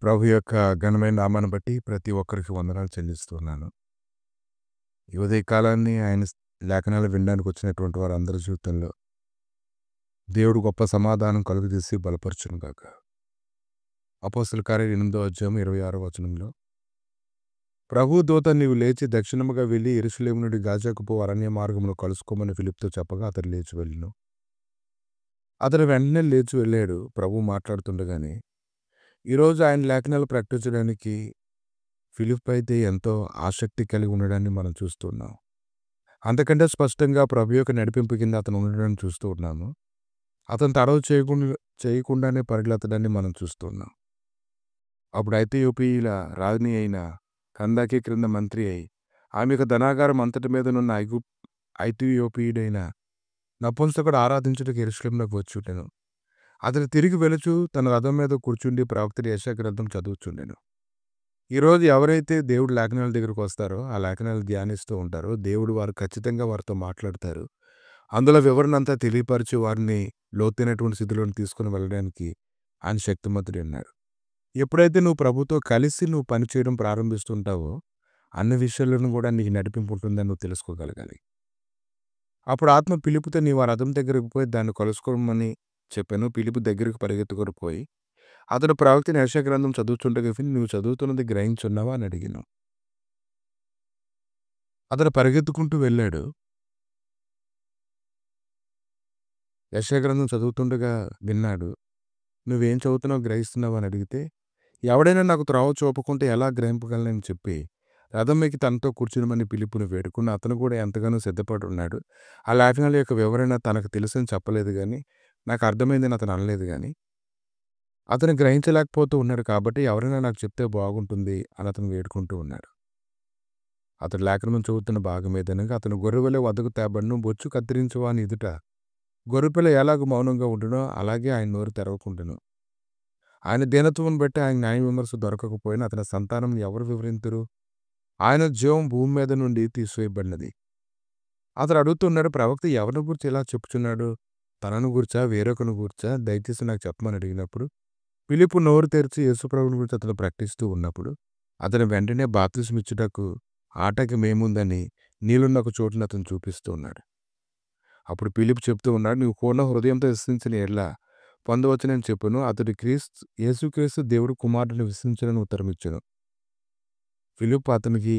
ప్రభు యొక్క ఘనమైన నామాన్ని బట్టి ప్రతి ఒక్కరికి వందనాలు చెల్లిస్తున్నాను. ఈ ఉదయ కాలాన్ని ఆయన లేఖనాలు వినడానికి వచ్చినటువంటి వారందరి జీవితంలో దేవుడు గొప్ప సమాధానం కలుగజేసి బలపరచును గాక. అపోస్తలుల కార్యాలు 8వ అధ్యాయం 26వ వచనంలో, ప్రభు దూత నీవు లేచి దక్షిణముగా వెళ్ళి యెరూషలేము నుండి గాజాకు పో అరణ్య మార్గమును కలుసుకోమని ఫిలిప్తో చెప్పగా అతడు లేచి వెళ్ళెను. అతడు వెంటనే లేచి వెళ్ళాడు. ప్రభు మాట్లాడుతుండగానే ఈరోజు ఆయన లేఖనాలు ప్రకటించడానికి ఫిలిప్ అయితే ఎంతో ఆసక్తి కలిగి ఉండడాన్ని మనం చూస్తున్నాం. అంతకంటే స్పష్టంగా ప్రభు యొక్క నడిపింపు కింద అతను ఉండడాన్ని చూస్తూ ఉన్నాము. అతను తడవ చేయకుండానే పరిగెత్తడాన్ని మనం చూస్తున్నాం. అప్పుడు ఐథియోపియల రాణి అయిన కందాకి క్రింద మంత్రి అయి ఆమె యొక్క ధనాగారం అంతటి మీద నున్న ఐథియోపియుడైన నపుంసకుడు ఆరాధించుటకు యెరూషలేమునకు వచ్చుండెను. అతడు తిరిగి వెలుచు తన రథం మీద కూర్చుండి ప్రవక్త యెషయా గ్రంథం చదువుచుండెను. ఈరోజు ఎవరైతే దేవుడు లేఖనాల దగ్గరకు వస్తారో ఆ లేఖనాలు ధ్యానిస్తూ ఉంటారో దేవుడు వారు ఖచ్చితంగా వారితో మాట్లాడతారు. అందులో వివరణ అంతా తెలియపరిచి వారిని లోతైనటువంటి స్థితిలోని తీసుకుని వెళ్ళడానికి ఆయన శక్తిమంతుడు ఉన్నాడు. ఎప్పుడైతే నువ్వు ప్రభుతో కలిసి నువ్వు పనిచేయడం ప్రారంభిస్తుంటావో అన్ని విషయాలను కూడా నీకు నడిపింపు ఉంటుందని నువ్వు తెలుసుకోగలగాలి. అప్పుడు ఆత్మ పిలుపుతో నీ వారి రథం దగ్గరకు పోయి దాన్ని కలుసుకోమని చెప్పాను. పిలుపు దగ్గరకు పరిగెత్తుకొని పోయి అతడు ప్రవక్త యెషయా గ్రంథం చదువుతుండగా నువ్వు చదువుతున్నది గ్రహించున్నావా అని అడిగాను. అతడు పరిగెత్తుకుంటూ వెళ్ళాడు. యెషయా గ్రంథం చదువుతుండగా విన్నాడు. నువ్వేం చదువుతున్నావు గ్రహిస్తున్నావు అని అడిగితే, ఎవడైనా నాకు త్రోవ చూపకుంటే ఎలా గ్రహింపగలనని చెప్పి రథం ఎక్కి తనతో కూర్చునమని పిలుపుని వేడుకుని అతను కూడా ఎంతగానో సిద్ధపడి ఉన్నాడు. ఆ లేఖనాల యొక్క వివరణ తనకు తెలుసని చెప్పలేదు కానీ నాకు అర్థమైందని అతను అనలేదు కానీ అతను గ్రహించలేకపోతూ ఉన్నాడు. కాబట్టి ఎవరైనా నాకు చెప్తే బాగుంటుంది అని అతను వేడుకుంటూ ఉన్నాడు. అతడు లేఖనం చదువుతున్న భాగం ఏదనగా అతను గొర్రెవలె వద్దకు తేబడిను బొచ్చు కత్తిరించువా అని ఎదుట గొర్రెపిల్ల ఎలాగ మౌనంగా ఉండునో అలాగే ఆయన నోరు తెరవకుండును. ఆయన దీనత్వం బట్టి ఆయన న్యాయ విమర్శ దొరకకపోయినా అతని సంతానం ఎవరు వివరింతురు? ఆయన జీవం భూమి మీద నుండి తీసివేయబడినది. అతడు అడుగుతున్నాడు, ప్రవక్త ఎవరిని గురించి ఇలా చెప్పుచున్నాడు? తనను గుర్చా వేరొకను గూర్చా దయచేసి నాకు చెప్పమని అడిగినప్పుడు ఫిలిప్పు నోరు తెరిచి యేసుప్రభుని గురించి అతను ప్రకటిస్తూ ఉన్నప్పుడు అతను వెంటనే బాప్తిసమిచ్చుటకు ఆటకి మేముందని నీళ్ళున్న ఒక చోటును అతను చూపిస్తూ ఉన్నాడు. అప్పుడు ఫిలిప్ చెప్తూ ఉన్నాడు, నువ్వు పూర్ణ హృదయంతో విశ్వసించిన ఎడ్ల పొందవచ్చునని చెప్పును. అతడు యేసుక్రీస్తు దేవుడు కుమారుడిని విశ్వసించనని ఉత్తరం ఇచ్చాను. ఫిలిప్ అతనికి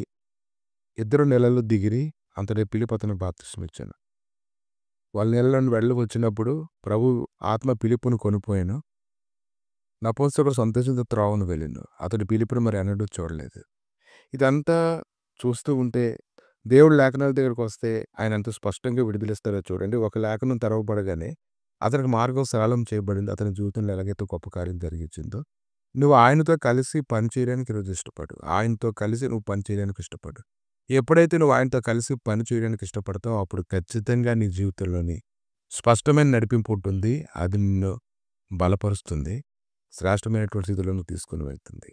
2 నెలలు దిగిరి అంతటే ఫిలిప్ అతనికి బాప్తిసమిచ్చాను. వాళ్ళ నెలలను వెళ్ళి వచ్చినప్పుడు ప్రభు ఆత్మ ఫిలిప్పును కొనిపోయాను. నపుంసకుడు సంతోషంతో త్రోవను వెళ్ళిండు. అతడు ఫిలిప్పును మరి ఎన్నడూ చూడలేదు. ఇదంతా చూస్తూ ఉంటే దేవుడు లేఖనాల దగ్గరకు వస్తే ఆయన ఎంత స్పష్టంగా విడుదలిస్తారో చూడండి. ఒక లేఖనం తెరవబడగానే అతనికి మార్గం సరళం చేయబడింది. అతని జీవితంలో ఎలాగైతే గొప్ప కార్యం జరిగించిందో నువ్వు ఆయనతో కలిసి పనిచేయడానికి ఈరోజు ఇష్టపడు. ఆయనతో కలిసి నువ్వు పనిచేయడానికి ఇష్టపడు. ఎప్పుడైతే నువ్వు ఆయనతో కలిసి పని చేయడానికి ఇష్టపడతావో అప్పుడు ఖచ్చితంగా నీ జీవితంలోని స్పష్టమైన నడిపింపు ఉంటుంది. అది నిన్ను బలపరుస్తుంది. శ్రేష్టమైనటువంటి స్థితిలో నువ్వు తీసుకుని వెళ్తుంది.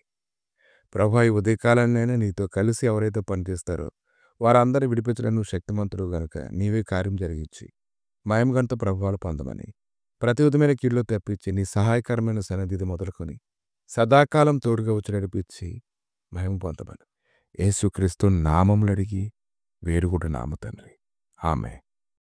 ప్రభు ఈ ఉదయకాలాన్నైనా నీతో కలిసి ఎవరైతే పనిచేస్తారో వారందరూ విడిపించడానికి నువ్వు శక్తిమంతుడు గనుక నీవే కార్యం జరిగించి మహిమగంతో ప్రభువాలు పొందమని ప్రతి విధమైన కీడులో తెప్పించి నీ సహాయకరమైన సన్నిధి మొదలుకొని సదాకాలం తోడుగా వచ్చి నడిపించి మహిమ పొందమని యేసుక్రీస్తు నామములు అడిగి వేడుకుంటున్నాము తండ్రి. ఆమెన్.